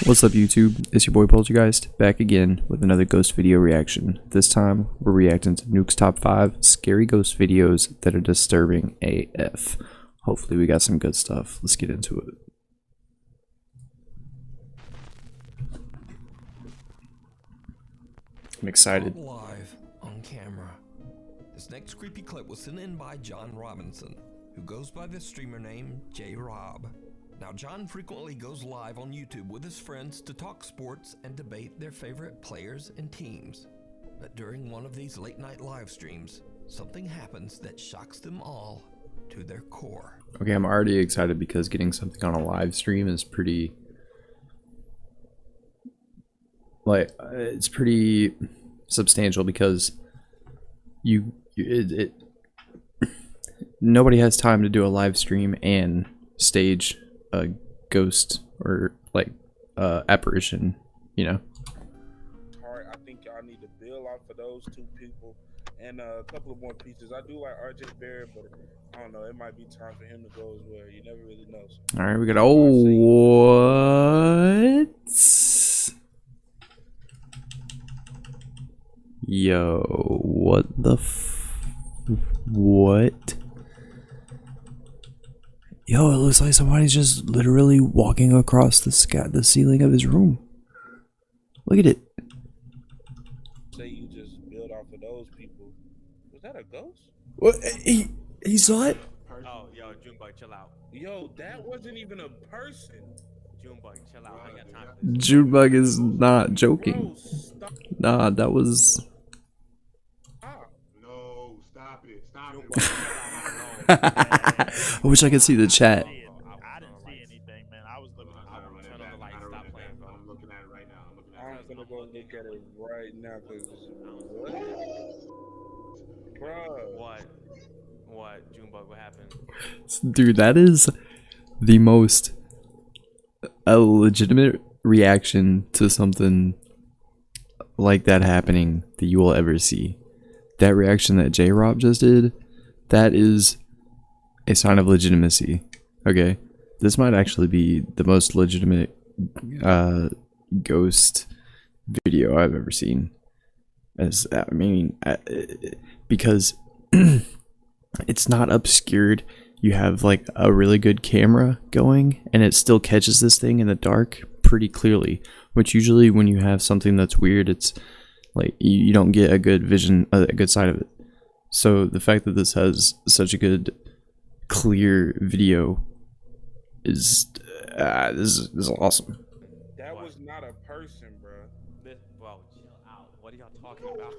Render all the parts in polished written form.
What's up YouTube, it's your boy Poltergeist, back again with another ghost video reaction. This time, we're reacting to Nukes top 5 scary ghost videos that are disturbing AF. Hopefully we got some good stuff, let's get into it. I'm excited. Live on camera. This next creepy clip was sent in by John Robinson, who goes by the streamer name J-Rob. Now, John frequently goes live on YouTube with his friends to talk sports and debate their favorite players and teams. But during one of these late night live streams, something happens that shocks them all to their core. Okay, I'm already excited because getting something on a live stream is pretty... it's pretty substantial because nobody has time to do a live stream and stage a ghost or apparition, you know. I think y'all need to build off of those two people and a couple of more pieces. I do like RJ Barrett, but I don't know, it might be time for him to go as well. You never really know. All right, we got what? Yo, what the what? Yo, it looks like somebody's just literally walking across the ceiling of his room. Look at it. Say you just build off of those people. Was that a ghost? What? He saw it? Oh, yo, Junebug, chill out. Yo, that wasn't even a person. Junebug, chill out. I ain't got time for this. Junebug is not joking. Bro, stop. Nah, that was... No, stop it. Stop Junebug, it. chill out. I wish I could see the chat. I didn't see anything, man. I was looking. Turn on the light. Stop playing, bro. I'm looking at it right now. I'm gonna go look at it right now because what? Bro. What? Junebug, what happened? Dude, that is the most legitimate reaction to something like that happening that you will ever see. That reaction that J-Rob just did, that is a sign of legitimacy. Okay, this might actually be the most legitimate ghost video I've ever seen. Because it's not obscured. You have like a really good camera going, and it still catches this thing in the dark pretty clearly. Which usually, when you have something that's weird, it's like you don't get a good vision, a good side of it. So the fact that this has such a good clear video is this is awesome. That was not a person, bro. Bro, chill out. What are y'all talking about?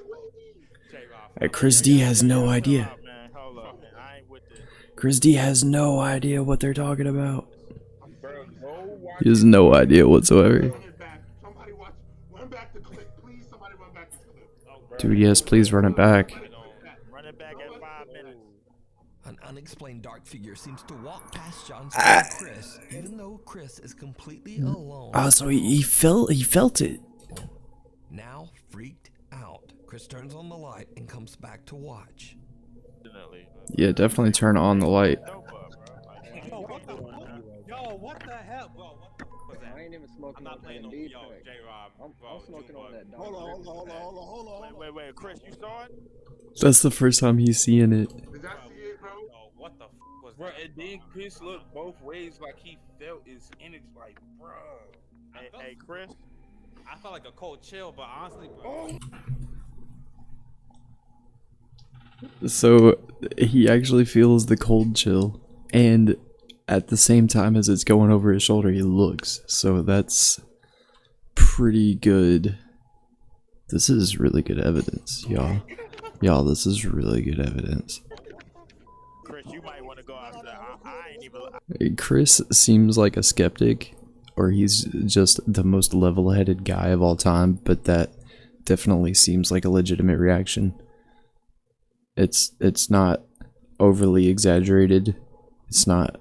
J-Rob. Hey, Chris D has no idea. Hold up, man. I ain't with this. Chris D has no idea what they're talking about. Bro, go watch. He has no idea whatsoever. Somebody watch. Run back the clip, please. Somebody run back this clip. Dude, yes, please run it back. Run it back at 5 minutes. An unexplained dark figure seems to walk past John's friend Chris, even though Chris is completely alone. Oh, so he felt it. Now freaked out, Chris turns on the light and comes back to watch. Definitely. Yeah, definitely turn on the light. Dope up, bro. Like, Yo, what the fuck? Yo, what the hell? Bro, what the fuck was that? I ain't even smoking I'm not on playing that no D yo, pack. J-Rob. I'm smoking on that dog. Hold on. wait, Chris, you saw it? That's the first time he's seeing it. Did y'all see it, bro? Yo, what the fuck was Bro, that? and then Chris looked both ways like he felt his energy, like, bro. Hey, Chris. I felt like a cold chill, but honestly, bro. Oh, So he actually feels the cold chill, and at the same time as it's going over his shoulder, he looks. So that's pretty good. This is really good evidence, y'all. Y'all, this is really good evidence. Chris, you might want to go out there. I ain't even. Chris seems like a skeptic, or he's just the most level-headed guy of all time, but that definitely seems like a legitimate reaction. It's not overly exaggerated. It's not...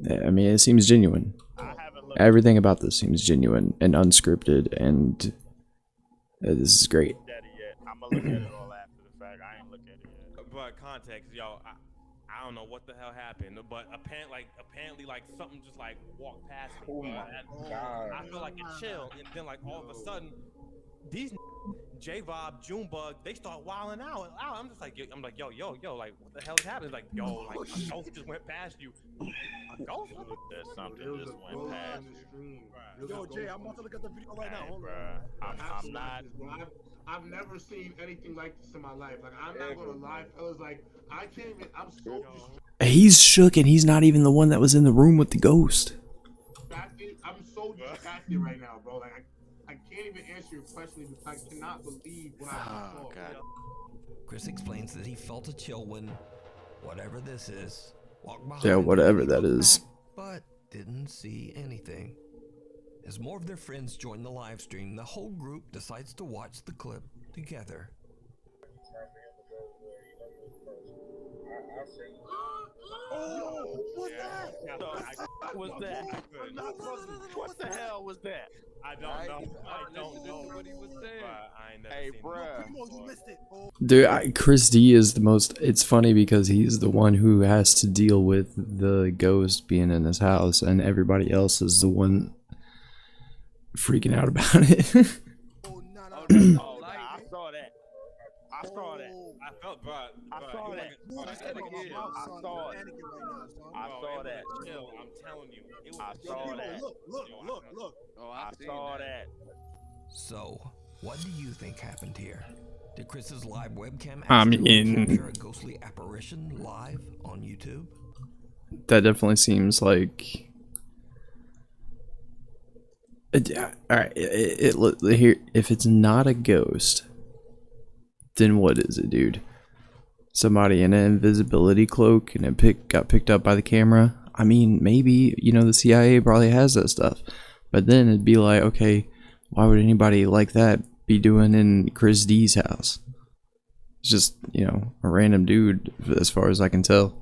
I mean, it seems genuine. Everything about this seems genuine and unscripted, and this is great. I'm gonna look at it all after the fact. I ain't look at it yet. But context, yo, I don't know what the hell happened, but apparently, like something just like walked past me. Oh Bro. my And god. I felt like it chilled, and then like all of a sudden, these J-Rob, Junebug, they start wilding out. I'm just like, yo, like what the hell is happening? Like, yo, like a ghost just went past you. A ghost? There's something just went past you. Yo, Jay, I'm about to look at the video right now. Hey, Hold bruh, on. I'm not. I've never seen anything like this in my life. Like, I'm not gonna lie, fellas. Like, I can't even. I'm so He's shook, and he's not even the one that was in the room with the ghost. distracted. I'm so distracted right now, bro. Like, I can't even answer your question because I cannot believe what I just saw. God. Chris explains that he felt a chill when, whatever this is, walked behind Yeah, him whatever and he that looked is. back, but didn't see anything. As more of their friends join the live stream, the whole group decides to watch the clip together. Oh, what's that? What's that? What the hell was that? I don't know what he was saying. I ain't never Hey, seen bruh. Come on, you missed it. Oh. Dude, Chris D is the most. It's funny because he's the one who has to deal with the ghost being in his house, and everybody else is the one freaking out about it. Oh, no, no. Oh, nah, I saw that. I saw that. I felt, bro. I saw that. I saw it. I saw that. Chill, I'm telling you. It was I saw that. Look. Oh, I saw that. So, what do you think happened here? Did Chris's live webcam I accidentally mean- capture a ghostly apparition live on YouTube? That definitely seems like. All right, here. If it's not a ghost, then what is it, dude? Somebody in an invisibility cloak and it got picked up by the camera. I mean, maybe, the CIA probably has that stuff. But then it'd be like, okay, why would anybody like that be doing in Chris D's house? It's just, a random dude as far as I can tell.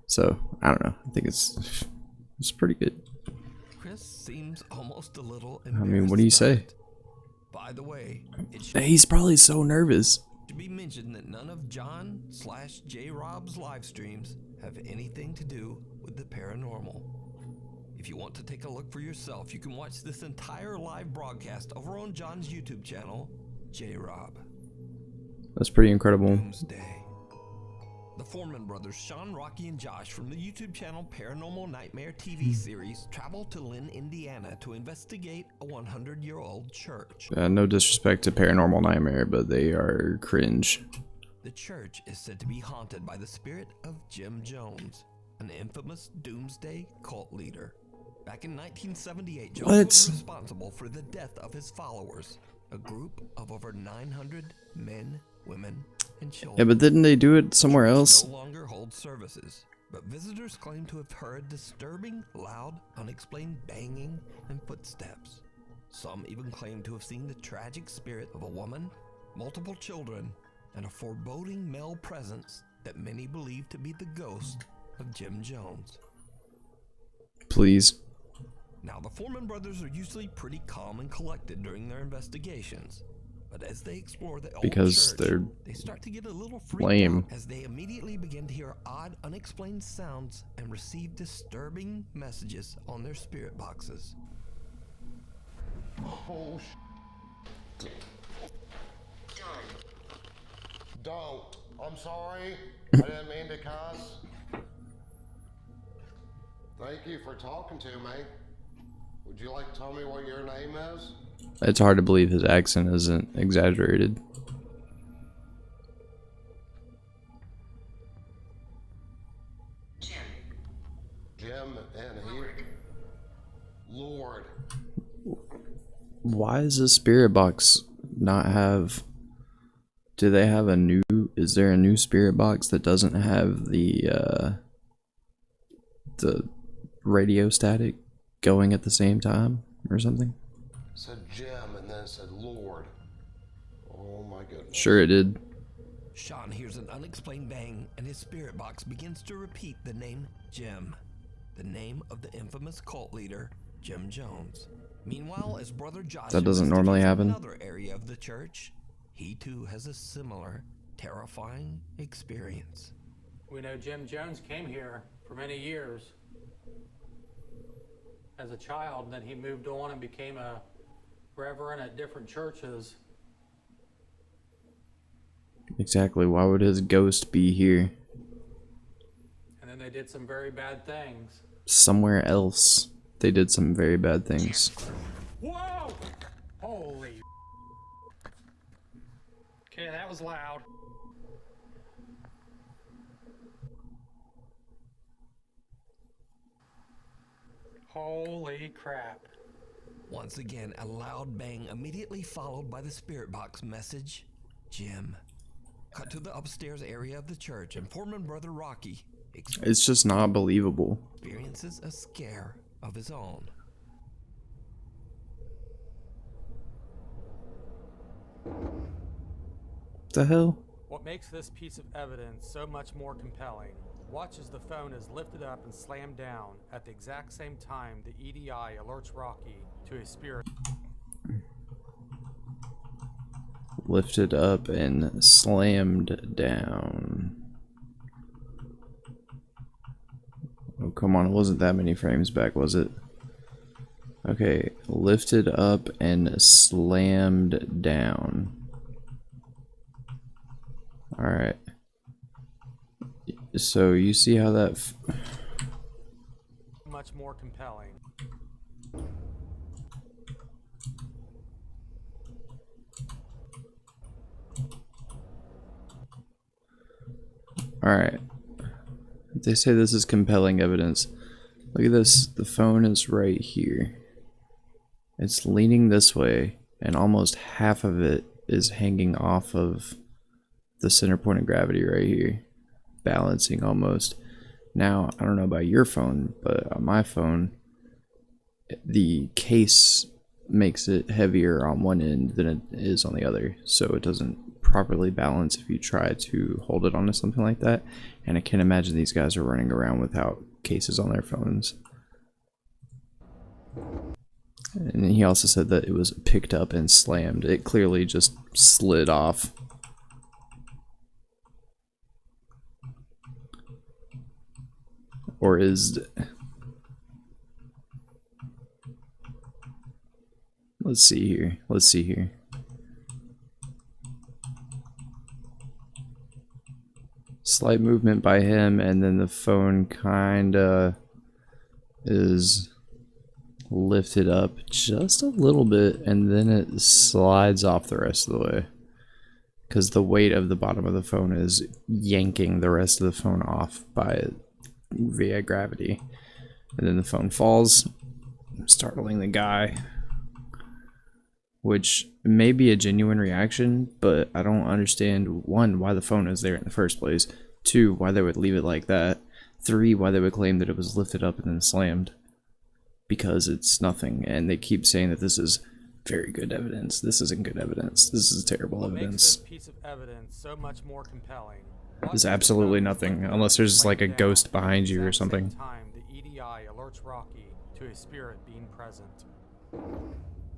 So, I don't know. I think it's pretty good. Chris seems almost a little I mean, what do you embarrassed about say? it. By the way, it should He's probably so nervous. be mentioned that none of John/J Rob's live streams have anything to do with the paranormal. If you want to take a look for yourself, you can watch this entire live broadcast over on John's YouTube channel, J Rob. That's pretty incredible. Doomsday. The Foreman brothers, Sean, Rocky, and Josh from the YouTube channel Paranormal Nightmare TV series travel to Lynn, Indiana to investigate a 100-year-old church. No disrespect to Paranormal Nightmare, but they are cringe. The church is said to be haunted by the spirit of Jim Jones, an infamous doomsday cult leader. Back in 1978, Jones was responsible for the death of his followers, a group of over 900 men, women, and children. Yeah, but didn't they do it somewhere else? No longer holds services, but visitors claim to have heard disturbing, loud, unexplained banging and footsteps. Some even claim to have seen the tragic spirit of a woman, multiple children, and a foreboding male presence that many believe to be the ghost of Jim Jones. Please. Now, the Foreman brothers are usually pretty calm and collected during their investigations, but as they explore the old Because church, they're they start to get a little freaked lame. out as they immediately begin to hear odd, unexplained sounds and receive disturbing messages on their spirit boxes. Oh, Don't. I'm sorry. I didn't mean to cuss. Thank you for talking to me. Would you like to tell me what your name is? It's hard to believe his accent isn't exaggerated. Jim and he. Lord. Why does the spirit box not have... Do they have a new... Is there a new spirit box that doesn't have the radio static going at the same time or something? Said Jim and then it said Lord. Oh my goodness. Sure it did. Sean hears an unexplained bang, and his spirit box begins to repeat the name Jim, the name of the infamous cult leader, Jim Jones. Meanwhile, as brother Josh That doesn't normally happen. another area of the church, he too has a similar, terrifying experience. We know Jim Jones came here for many years as a child, and then he moved on and became a reverend at different churches. Exactly. Why would his ghost be here? And then they did some very bad things. Somewhere else, they did some very bad things. Whoa! Holy. Okay, that was loud. Holy crap. Once again, a loud bang immediately followed by the spirit box message, Jim. Cut to the upstairs area of the church, and Foreman Brother Rocky It's just not believable. experiences a scare of his own. What the hell? What makes this piece of evidence so much more compelling? Watch as the phone is lifted up and slammed down at the exact same time the EDI alerts Rocky to a spirit. Lifted up and slammed down. Oh, come on, it wasn't that many frames back, was it? Okay, lifted up and slammed down. Alright. So, you see how that... Much more compelling. Alright. They say this is compelling evidence. Look at this. The phone is right here. It's leaning this way, and almost half of it is hanging off of the center point of gravity right here. Balancing almost. Now, I don't know about your phone, but on my phone, the case makes it heavier on one end than it is on the other, so it doesn't properly balance if you try to hold it onto something like that. And I can't imagine these guys are running around without cases on their phones. And he also said that it was picked up and slammed. It clearly just slid off. Or is... Let's see here. Let's see here. Slight movement by him, and then the phone kinda is lifted up just a little bit, and then it slides off the rest of the way. Because the weight of the bottom of the phone is yanking the rest of the phone off by via gravity. And then the phone falls, startling the guy. Which may be a genuine reaction, but I don't understand, 1, why the phone is there in the first place, 2, why they would leave it like that, 3, why they would claim that it was lifted up and then slammed. Because it's nothing, and they keep saying that this is very good evidence. This isn't good evidence. This is terrible evidence. What makes this piece of evidence so much more compelling? There's absolutely nothing, unless there's like a ghost behind you or something. Time, the EDI alerts Rocky to a spirit being present.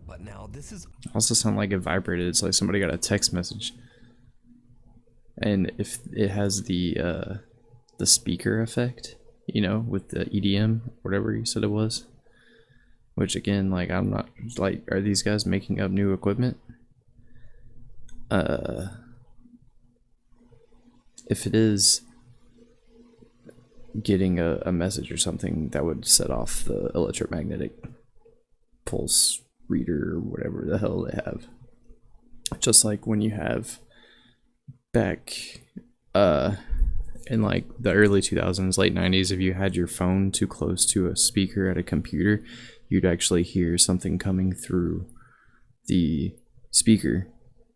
But now this is Also sound like it vibrated. It's like somebody got a text message. And if it has the speaker effect, you know, with the EDM, whatever you said it was. Which again, like, I'm not, like, are these guys making up new equipment? If it is getting a message or something, that would set off the electromagnetic pulse reader or whatever the hell they have. Just like when you have back in like the early 2000s, late 90s, if you had your phone too close to a speaker at a computer, you'd actually hear something coming through the speaker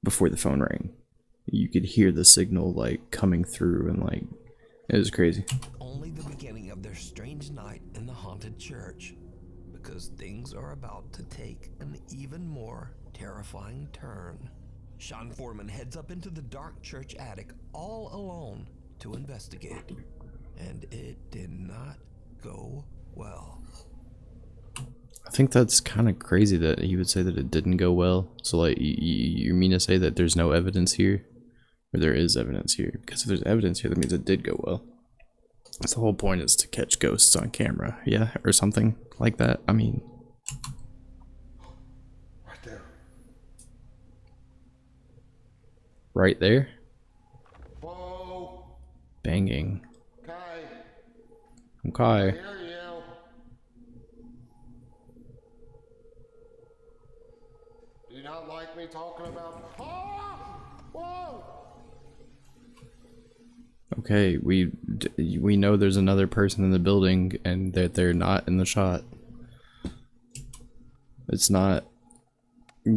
before the phone rang. You could hear the signal like coming through, and like it was crazy. only the beginning of their strange night in the haunted church, because things are about to take an even more terrifying turn. Sean Foreman heads up into the dark church attic all alone to investigate, and it did not go well. I think that's kind of crazy that he would say that it didn't go well. So like, you mean to say that there's no evidence here? Or there is evidence here? Because if there's evidence here, that means it did go well. The whole point is to catch ghosts on camera, yeah, or something like that. I mean, Right there. right there. Whoa. Banging. Okay. Okay. I hear you. Do you not like me talking about? Ah! Whoa. Okay, we know there's another person in the building and that they're not in the shot. It's not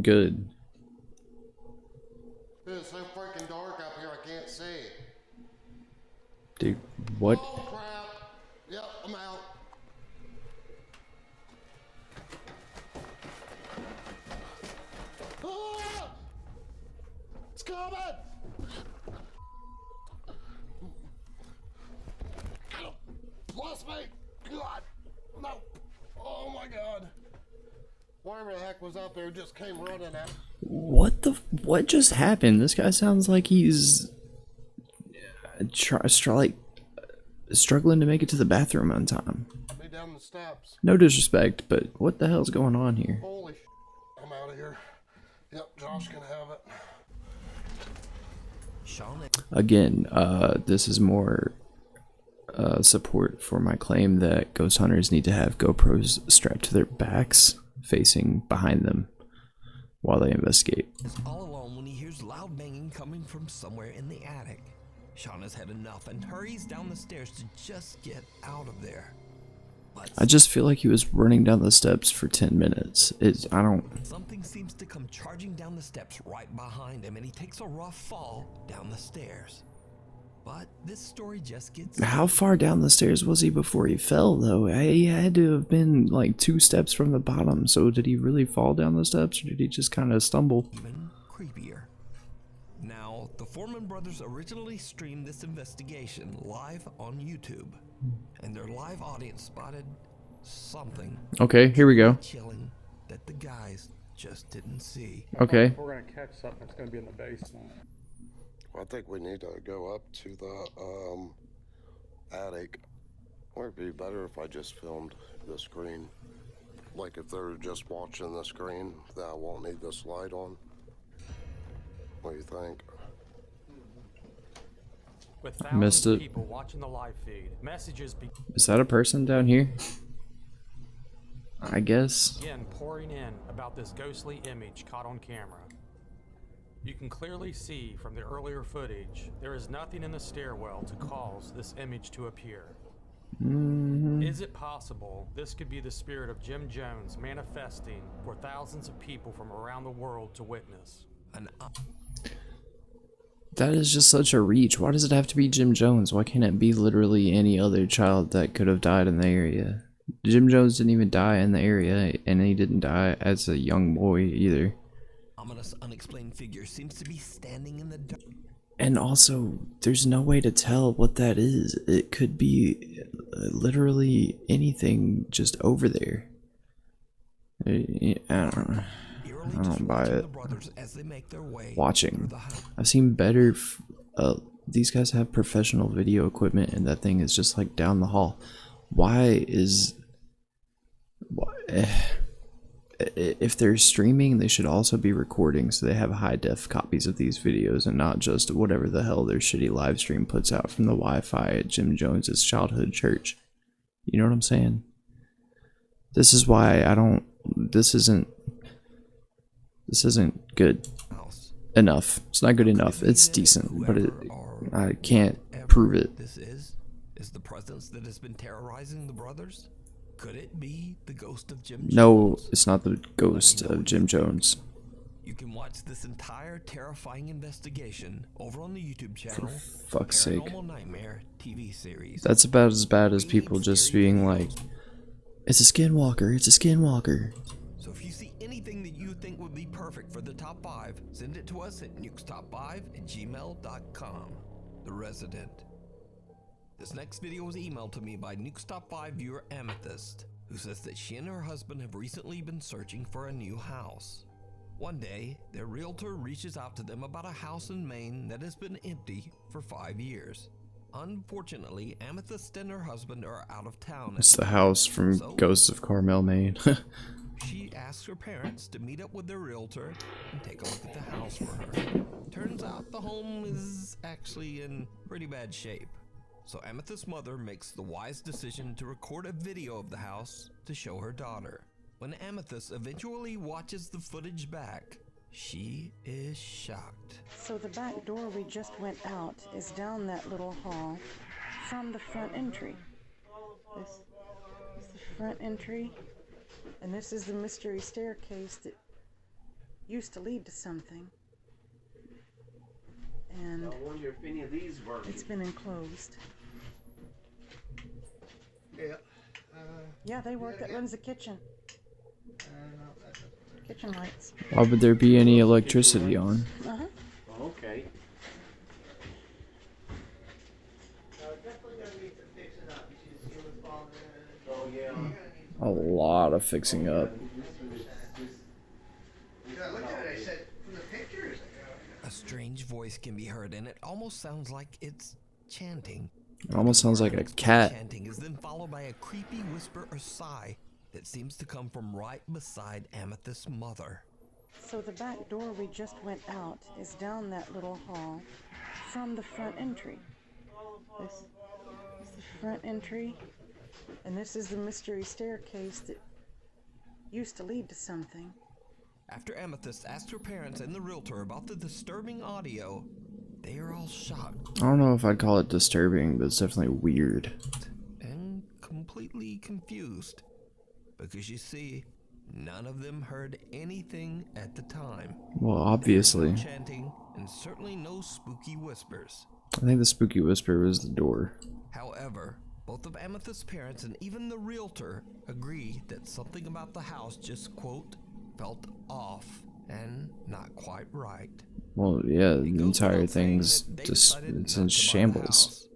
good. It's so freaking dark up here, I can't see. Dude, what? Oh crap. Yep, I'm out. Ah! It's coming! Bless me! God! No! Oh my god! Whatever the heck was up there just came running at. What just happened? This guy sounds like he's struggling to make it to the bathroom on time. Me down the steps. No disrespect, but what the hell's going on here? Holy I'm out of here. Yep, Josh can have it. Again, this is more support for my claim that ghost hunters need to have GoPros strapped to their backs, facing behind them, while they investigate. Is all alone when he hears loud banging coming from somewhere in the attic. Sean has had enough and hurries down the stairs to just get out of there. But I just feel like he was running down the steps for 10 minutes. something seems to come charging down the steps right behind him, and he takes a rough fall down the stairs. But this story just gets... How far down the stairs was he before he fell, though? He had to have been like 2 steps from the bottom. So did he really fall down the steps, or did he just kind of stumble? Even creepier. Now, the Foreman brothers originally streamed this investigation live on YouTube, and their live audience spotted something. Okay, here we go. Chilling that the guys just didn't see. Okay. If we're gonna catch something, it's gonna be in the basement. I think we need to go up to the attic. Or it'd be better if I just filmed the screen. Like if they're just watching the screen, that I won't need this light on. What do you think? With Missed thousands it. of people watching the live feed, messages Is that a person down here? I guess. begin pouring in about this ghostly image caught on camera. You can clearly see from the earlier footage, there is nothing in the stairwell to cause this image to appear. Is it possible this could be the spirit of Jim Jones manifesting for thousands of people from around the world to witness? That is just such a reach. Why does it have to be Jim Jones? Why can't it be literally any other child that could have died in the area? Jim Jones didn't even die in the area, and he didn't die as a young boy either. Ominous unexplained figure seems to be standing in the dark. And also, there's no way to tell what that is. It could be literally anything just over there. I don't buy it. Watching. I've seen better. These guys have professional video equipment, and that thing is just like down the hall. Why is... If they're streaming, they should also be recording so they have high-def copies of these videos and not just whatever the hell their shitty live stream puts out from the Wi-Fi at Jim Jones's childhood church. You know what I'm saying? This is why I don't... This isn't good enough. It's not good enough. It's decent, but I can't prove it. This is the presence that has been terrorizing the brothers? Could it be the ghost of Jim Jones? No, it's not the ghost of Jim Jones. You can watch this entire terrifying investigation over on the YouTube channel. For fuck's sake. Paranormal Nightmare TV series. That's about as bad as people just being like, it's a skinwalker, it's a skinwalker. So if you see anything that you think would be perfect for the top 5, send it to us at nukestop5@gmail.com. The Resident. This next video was emailed to me by Nukes Top 5 viewer Amethyst, who says that she and her husband have recently been searching for a new house. One day, their realtor reaches out to them about a house in Maine that has been empty for 5 years. Unfortunately, Amethyst and her husband are out of town. It's the house from Ghosts of Carmel, Maine. She asks her parents to meet up with their realtor and take a look at the house for her. Turns out the home is actually in pretty bad shape. So Amethyst's mother makes the wise decision to record a video of the house to show her daughter. When Amethyst eventually watches the footage back, she is shocked. So the back door we just went out is down that little hall from the front entry. This is the front entry, and this is the mystery staircase that used to lead to something. And I wonder if any of these work. it's been enclosed. Yeah. Yeah, they work. That runs the kitchen. Kitchen lights. Why would there be any electricity on? Uh-huh. Okay. Oh yeah. A lot of fixing up. A strange voice can be heard, and it almost sounds like it's chanting. It almost sounds like a cat. Chanting is then followed by a creepy whisper or sigh that seems to come from right beside Amethyst's mother. So the back door we just went out is down that little hall from the front entry. This is the front entry, and this is the mystery staircase that used to lead to something. After Amethyst asked her parents and the realtor about the disturbing audio, they are all shocked I don't know if I'd call it disturbing, but it's definitely weird. and completely confused. Because you see, none of them heard anything at the time. Well, obviously. No chanting, and certainly no spooky whispers. I think the spooky whisper was the door. However, both of Amethyst's parents and even the realtor agree that something about the house just, quote, felt off and not quite right. Well, yeah, the entire thing's just, it's in shambles.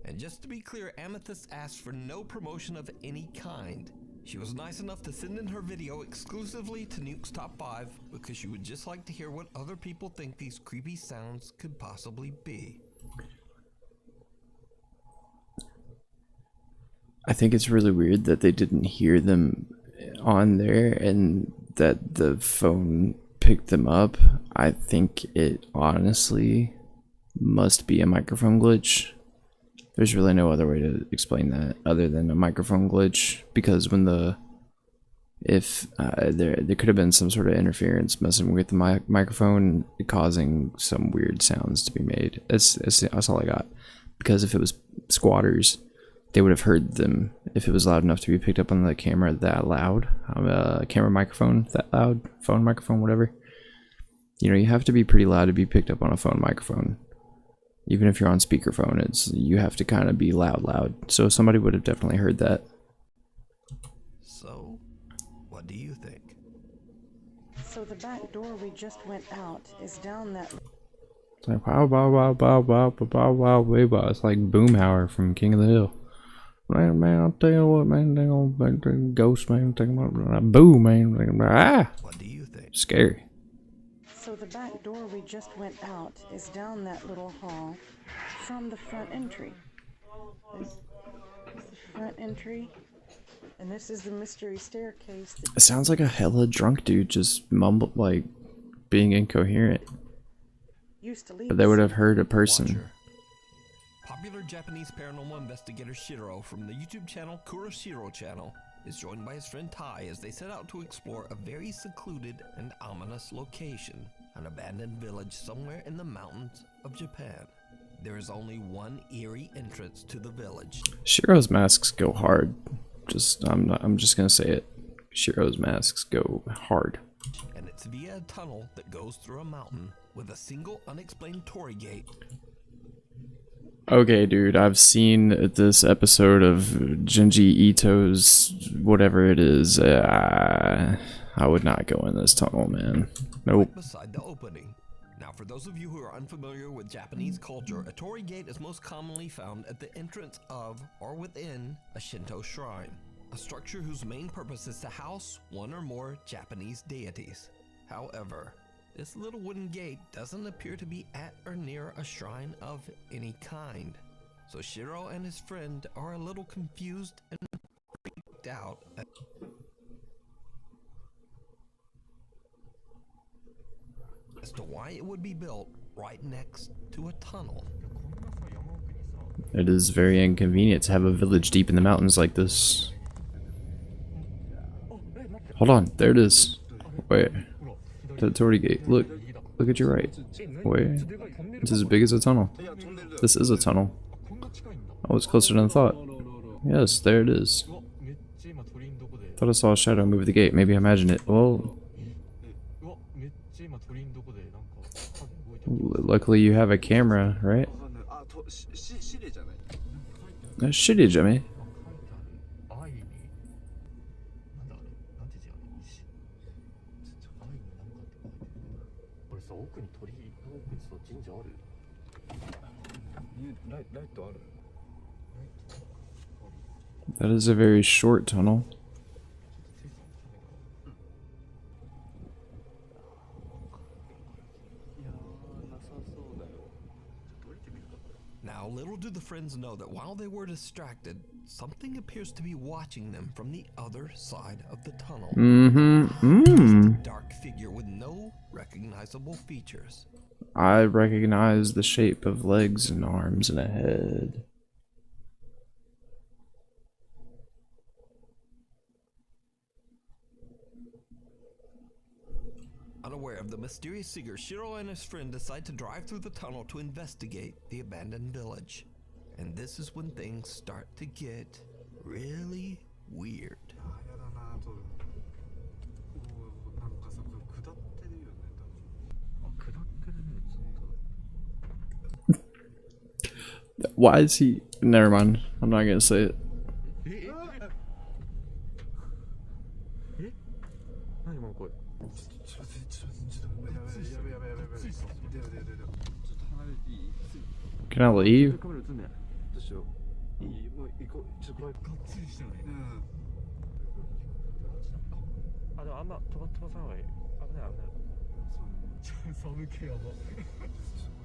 And just to be clear, Amethyst asked for no promotion of any kind. She was nice enough to send in her video exclusively to Nukes Top 5 because she would just like to hear what other people think these creepy sounds could possibly be. I think it's really weird that they didn't hear them on there and that the phone picked them up. I think it honestly must be a microphone glitch. There's really no other way to explain that other than a microphone glitch, because when there could have been some sort of interference messing with the microphone, causing some weird sounds to be made. That's all I got. Because if it was squatters, they would have heard them if it was loud enough to be picked up on the camera that loud. Camera microphone that loud, phone microphone, whatever. You know, you have to be pretty loud to be picked up on a phone microphone. Even if you're on speakerphone, you have to kind of be loud. So somebody would have definitely heard that. So, what do you think? So the back door we just went out is down that. It's like wow, wow, wow, wow, wow, wow, wow, wow, wow. It's like Boomhauer from King of the Hill. Man, I'll tell you what, man, they gonna ghost, man, boom, man, ah. What do you think? Scary. So the back door we just went out is down that little hall from the front entry. This is the front entry, and this is the mystery staircase. It sounds like a hella drunk dude just mumbled, like being incoherent. But they would have heard a person. Popular Japanese paranormal investigator Shiro from the YouTube channel Kuroshiro Channel is joined by his friend Tai as they set out to explore a very secluded and ominous location, an abandoned village somewhere in the mountains of Japan. There is only one eerie entrance to the village. Shiro's masks go hard. I'm just gonna say it. Shiro's masks go hard. And it's via a tunnel that goes through a mountain with a single unexplained torii gate. Okay, dude, I've seen this episode of Junji Ito's whatever it is. I would not go in this tunnel, man. Nope. Right beside the opening. Now, for those of you who are unfamiliar with Japanese culture, a torii gate is most commonly found at the entrance of or within a Shinto shrine, a structure whose main purpose is to house one or more Japanese deities. However, this little wooden gate doesn't appear to be at or near a shrine of any kind. So Shiro and his friend are a little confused and freaked out as to why it would be built right next to a tunnel. It is very inconvenient to have a village deep in the mountains like this. Hold on, there it is. Wait. The Torii Gate. Look. Look at your right. Wait. It's as big as a tunnel. This is a tunnel. Oh, it's closer than I thought. Yes, there it is. Thought I saw a shadow move the gate. Maybe I imagined it. Well, luckily you have a camera, right? Shitty, Jimmy. That is a very short tunnel. Now, little do the friends know that while they were distracted, something appears to be watching them from the other side of the tunnel. Mm-hmm. A dark figure with no recognizable features. I recognize the shape of legs and arms and a head. Unaware of the mysterious figure, Shiro and his friend decide to drive through the tunnel to investigate the abandoned village. And this is when things start to get really weird. Why is he? Never mind. I'm not gonna say it. Can I leave?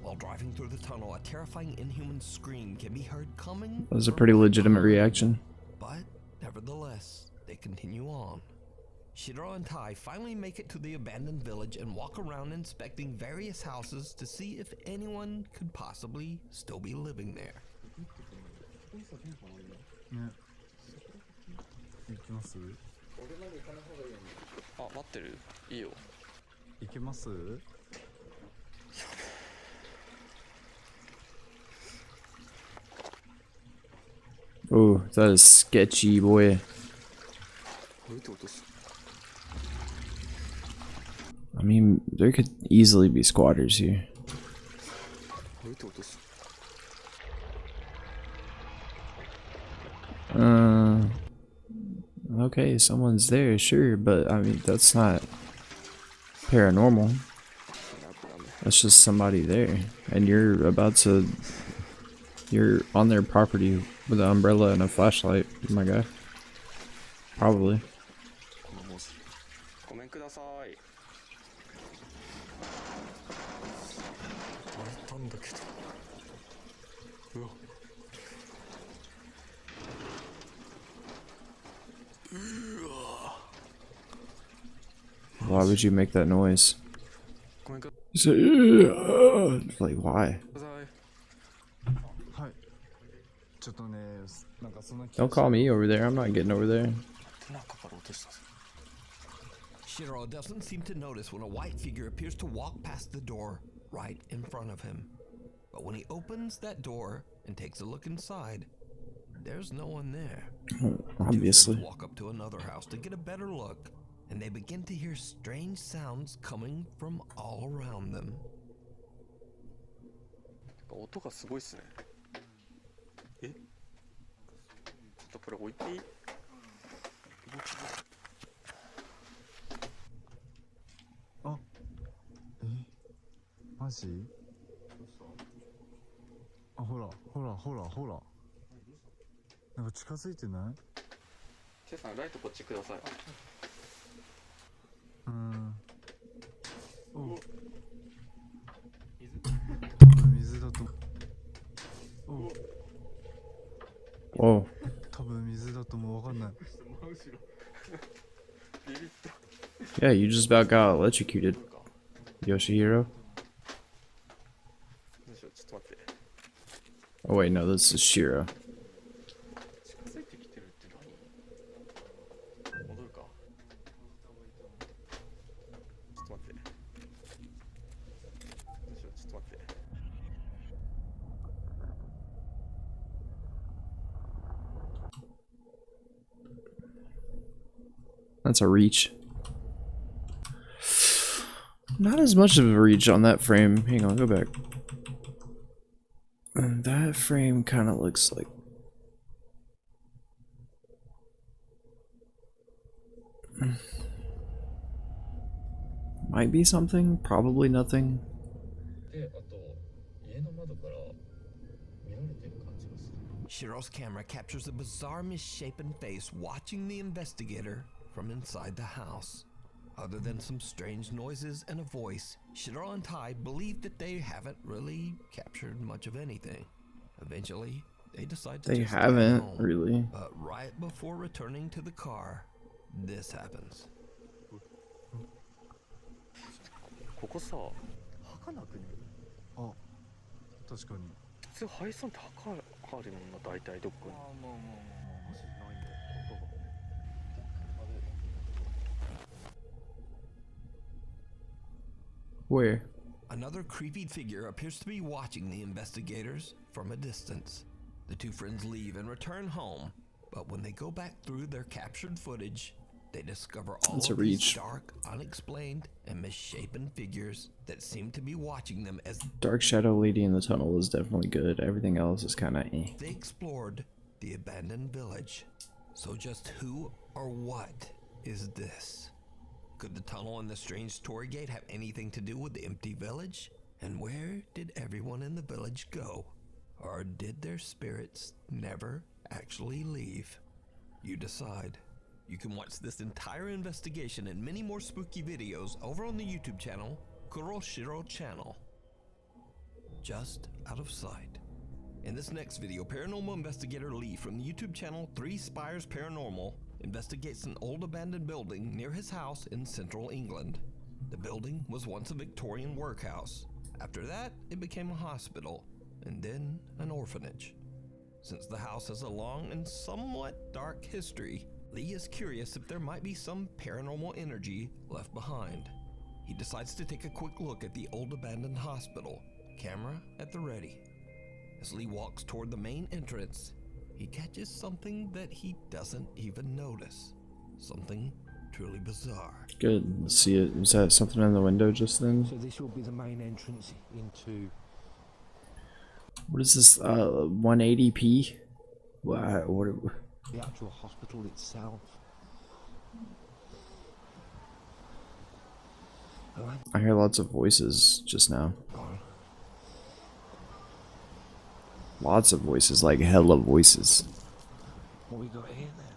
While driving through the tunnel, a terrifying inhuman scream can be heard coming. That was a pretty legitimate reaction. But nevertheless, they continue on. Shiro and Tai finally make it to the abandoned village and walk around inspecting various houses to see if anyone could possibly still be living there. あ、待ってる？いいよ。行けます？ Oh, that is sketchy, boy. I mean, there could easily be squatters here. Okay, someone's there, sure, but I mean, that's not paranormal. That's just somebody there, and you're on their property with an umbrella and a flashlight, my guy. Probably. Why would you make that noise? You say, like, why? Don't call me over there. I'm not getting over there. Shiro doesn't seem to notice when a white figure appears to walk past the door right in front of him. But when he opens that door and takes a look inside, there's no one there. Obviously. They walk up to another house to get a better look, and they begin to hear strange sounds coming from all around them. 音がすごいっすね。え？ちょっとこれ置いていい？あ、マジ？あ、ほら、ほら、ほら、ほら。なんか近づいてない？ケイさん、ライトこっちください。お。水だと。お。Whoa. 多分水だともうわかんない。 Yeah, you just about got electrocuted, Yoshihiro. Oh wait, no, this is Shiro. That's a reach. Not as much of a reach on that frame. Hang on, go back. And that frame kind of looks like... Might be something, probably nothing. Shiro's camera captures a bizarre misshapen face watching the investigator from inside the house. Other than some strange noises and a voice, Shiro and Tai believe that they haven't really captured much of anything. Eventually, they decide to They just stay haven't, home. really. But right before returning to the car, this happens. ここさ、墓なくね？あ、確かに。普通廃村って墓あるもんな、大体どっかに。マジないんだよ。 Where? Another creepy figure appears to be watching the investigators from a distance. The two friends leave and return home, but when they go back through their captured footage, they discover all That's a of these reach. dark, unexplained, and misshapen figures that seem to be watching them as Dark Shadow Lady in the Tunnel is definitely good. Everything else is kind of eh. they explored the abandoned village. So just who or what is this? Could the tunnel and the strange torii gate have anything to do with the empty village? And where did everyone in the village go? Or did their spirits never actually leave? You decide. You can watch this entire investigation and many more spooky videos over on the YouTube channel, Kuroshiro Channel. Just out of sight. In this next video, paranormal investigator Lee from the YouTube channel 3 Spires Paranormal investigates an old abandoned building near his house in central England. The building was once a Victorian workhouse. After that, it became a hospital, and then an orphanage. Since the house has a long and somewhat dark history, Lee is curious if there might be some paranormal energy left behind. He decides to take a quick look at the old abandoned hospital, camera at the ready. As Lee walks toward the main entrance, he catches something that he doesn't even notice. Something truly bizarre. Good. Let's see it. Was that something in the window just then? So this will be the main entrance into... What is this? 180p? What? the actual hospital itself. I hear lots of voices just now. Lots of voices, like hella voices. What we got here then?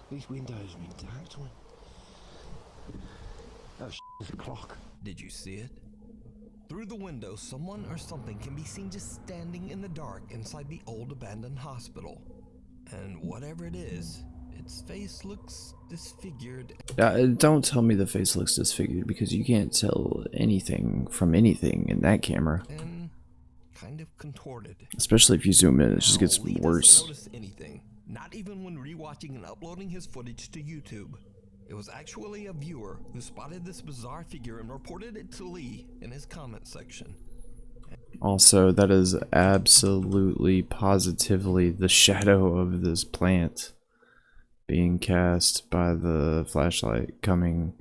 These windows are intact. Oh, there's a clock. Did you see it? Through the window, someone or something can be seen just standing in the dark inside the old abandoned hospital. And whatever it is, its face looks disfigured. Don't tell me the face looks disfigured, because you can't tell anything from anything in that camera. And kind of contorted. Especially if you zoom in, it just gets Lee worse. doesn't notice anything, not even when rewatching and uploading his footage to YouTube. It was actually a viewer who spotted this bizarre figure and reported it to Lee in his comment section. Also, that is absolutely positively the shadow of this plant being cast by the flashlight coming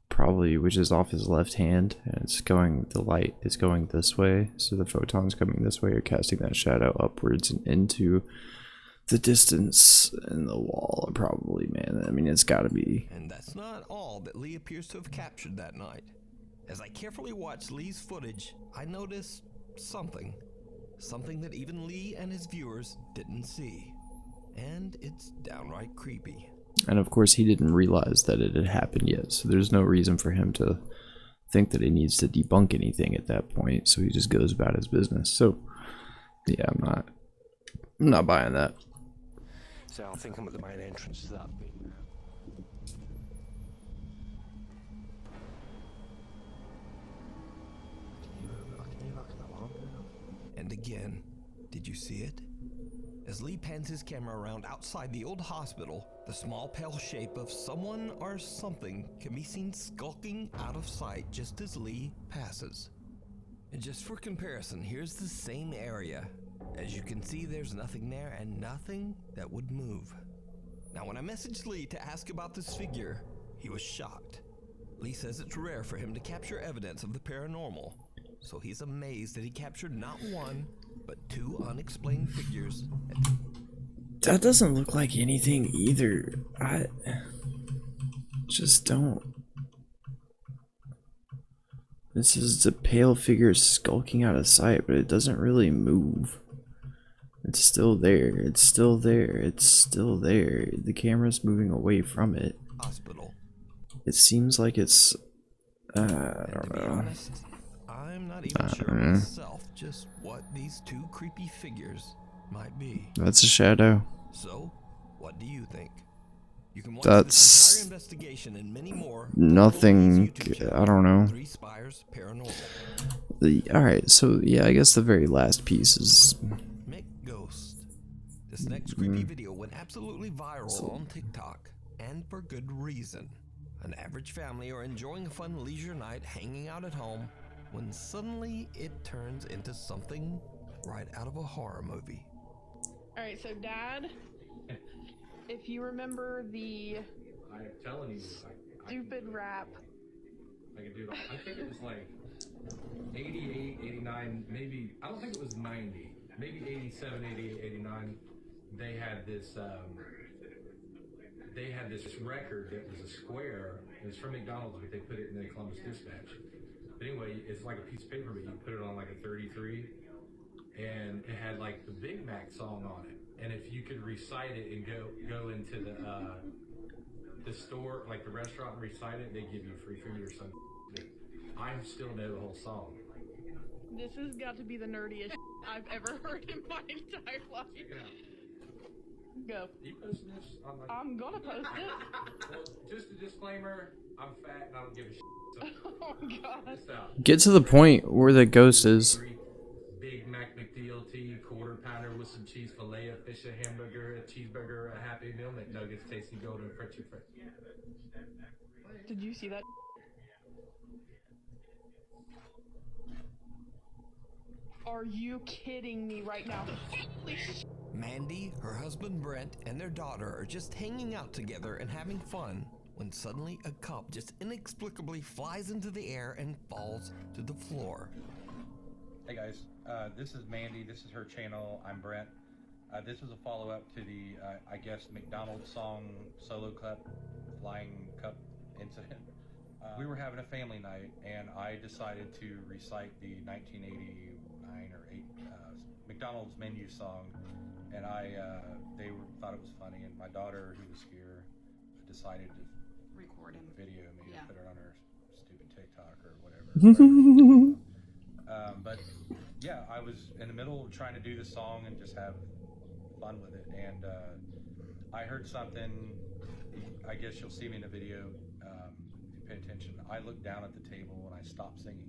probably, which is off his left hand, and it's going, the light is going this way, so the photons coming this way are casting that shadow upwards and into the distance in the wall, probably, man. I mean, it's gotta be. And that's not all that Lee appears to have captured that night. As I carefully watched Lee's footage, I noticed something that even Lee and his viewers didn't see. And it's downright creepy. And of course, he didn't realize that it had happened yet, so there's no reason for him to think that he needs to debunk anything at that point, so he just goes about his business. So, yeah, I'm not buying that. So I think I'm at the main entrance to that bit now. And again, did you see it? As Lee pans his camera around outside the old hospital, the small pale shape of someone or something can be seen skulking out of sight just as Lee passes. And just for comparison, here's the same area. As you can see, there's nothing there and nothing that would move. Now, when I messaged Lee to ask about this figure, he was shocked. Lee says it's rare for him to capture evidence of the paranormal, so he's amazed that he captured not one, but 2 unexplained figures. That doesn't look like anything either. I just don't. This is a pale figure skulking out of sight, but it doesn't really move. It's still there. It's still there. It's still there. The camera's moving away from it. Hospital. It seems like it's. I don't know. Honest, I'm not even sure myself just what these 2 creepy figures might be. That's a shadow. So, what do you think? You can watch That's this entire investigation and many more. nothing. I don't know. 3 Spires Paranormal. Alright, so yeah, I guess the very last piece is. Ghost. This next creepy video went absolutely viral on TikTok, and for good reason. An average family are enjoying a fun leisure night hanging out at home when suddenly it turns into something right out of a horror movie. Alright, so Dad, if you remember the I'm telling you, stupid rap. I can do it. I think it was like 88, 89, maybe, I don't think it was 90. Maybe 87, 88, 89, they had this record that was a square. It was from McDonald's, but they put it in the Columbus Dispatch. But anyway, it's like a piece of paper, but you put it on like a 33, and it had like the Big Mac song on it. And if you could recite it and go into the store, like the restaurant, and recite it, they give you free food or something. I still know the whole song. This has got to be the nerdiest I've ever heard in my entire life. Go. You posting this on like... I'm gonna post it. Well, just a disclaimer, I'm fat and I don't give a shit. So oh god. Get to the point where the ghost is. Big Mac McDLT, quarter pounder with some cheese, filet of fish, a hamburger, a cheeseburger, a Happy Meal, McNuggets, tasty golden Frenchy French. Did you see that? Are you kidding me right now? Holy sh! Mandy, her husband Brent, and their daughter are just hanging out together and having fun when suddenly a cup just inexplicably flies into the air and falls to the floor. Hey guys, this is Mandy, this is her channel, I'm Brent. This is a follow-up to the, I guess, McDonald's song Solo Cup, Flying Cup incident. We were having a family night and I decided to recite the 1989 or 8 McDonald's menu song, and they thought it was funny, and my daughter, who was here, decided to record and video me and put it on her stupid TikTok or whatever. But yeah, I was in the middle of trying to do the song and just have fun with it, and I heard something. I guess you'll see me in the video if you pay attention. I looked down at the table and I stopped singing.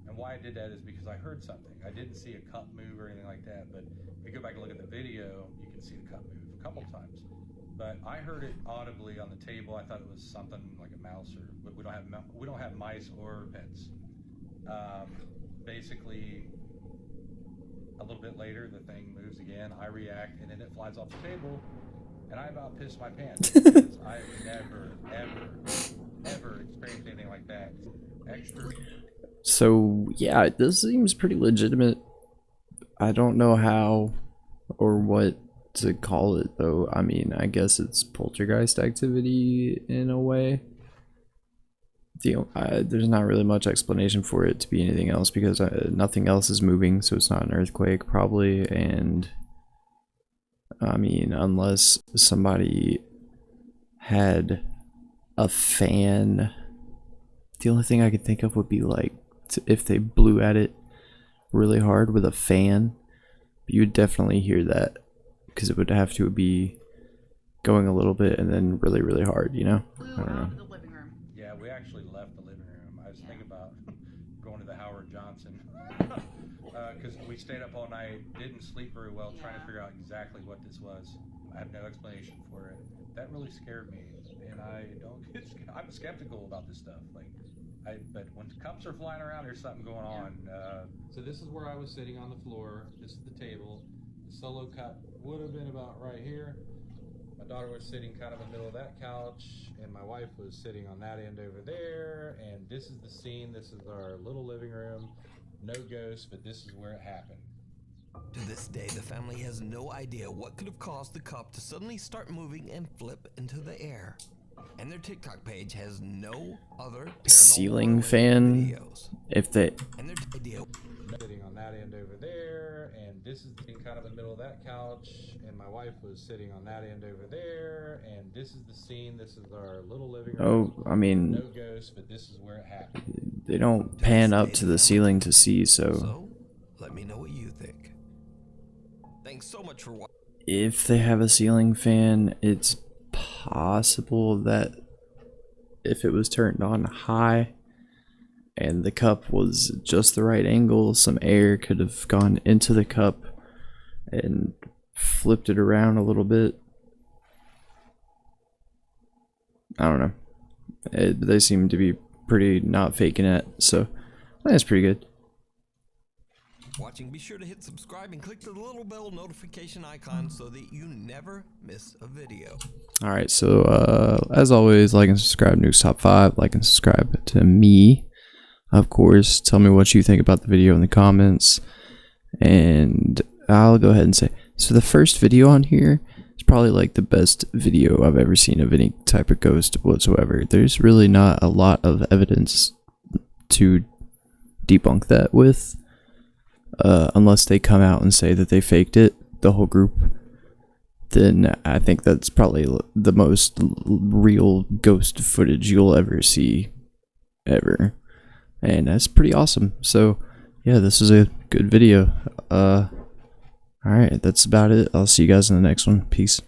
And why I did that is because I heard something. I didn't see a cup move or anything like that, but if you go back and look at the video, you can see the cup move a couple times. But I heard it audibly on the table. I thought it was something like a mouse, or we don't have mice or pets. Basically, a little bit later, the thing moves again. I react, and then it flies off the table, and I about pissed my pants because I've never, ever experienced anything like that. So yeah, this seems pretty legitimate. I don't know how or what to call it though. I mean, I guess it's poltergeist activity in a way. There's not really much explanation for it to be anything else because nothing else is moving, so it's not an earthquake probably. And I mean, unless somebody had a fan, the only thing I could think of would be like if they blew at it really hard with a fan. But you would definitely hear that because it would have to be going a little bit and then really, really hard, you know? I don't know. Yeah, we actually left the living room. I was thinking about going to the Howard Johnson because we stayed up all night, didn't sleep very well, trying to figure out exactly what this was. I have no explanation for it. That really scared me, and I don't get. I'm skeptical about this stuff. But when cups are flying around, there's something going on. So this is where I was sitting on the floor. This is the table. The solo cup would have been about right here. My daughter was sitting kind of in the middle of that couch, and my wife was sitting on that end over there. And this is the scene. This is our little living room. No ghosts, but this is where it happened. To this day, the family has no idea what could have caused the cup to suddenly start moving and flip into the air. And their TikTok page has no other Ceiling fan. videos. If they And their idea Sitting on that end over there, and this is the kind of in the middle of that couch, and my wife was sitting on that end over there, and this is the scene. This is our little living room. I mean, no ghosts, but this is where it happened. they don't pan up to the ceiling to see, so let me know what you think. Thanks so much for watching. if they have a ceiling fan, it's possible that if it was turned on high and the cup was just the right angle, some air could have gone into the cup and flipped it around a little bit. I don't know. They seem to be pretty not faking it, so I think that's pretty good. Watching, be sure to hit subscribe and click the little bell notification icon so that you never miss a video. Alright, so as always, like and subscribe to Nukes Top 5, like and subscribe to me. Of course, tell me what you think about the video in the comments. And I'll go ahead and say, so the first video on here is probably like the best video I've ever seen of any type of ghost whatsoever. There's really not a lot of evidence to debunk that with. Unless they come out and say that they faked it, the whole group, then I think that's probably the most real ghost footage you'll ever see, ever. And that's pretty awesome. So, yeah, this is a good video. Alright, that's about it. I'll see you guys in the next one. Peace.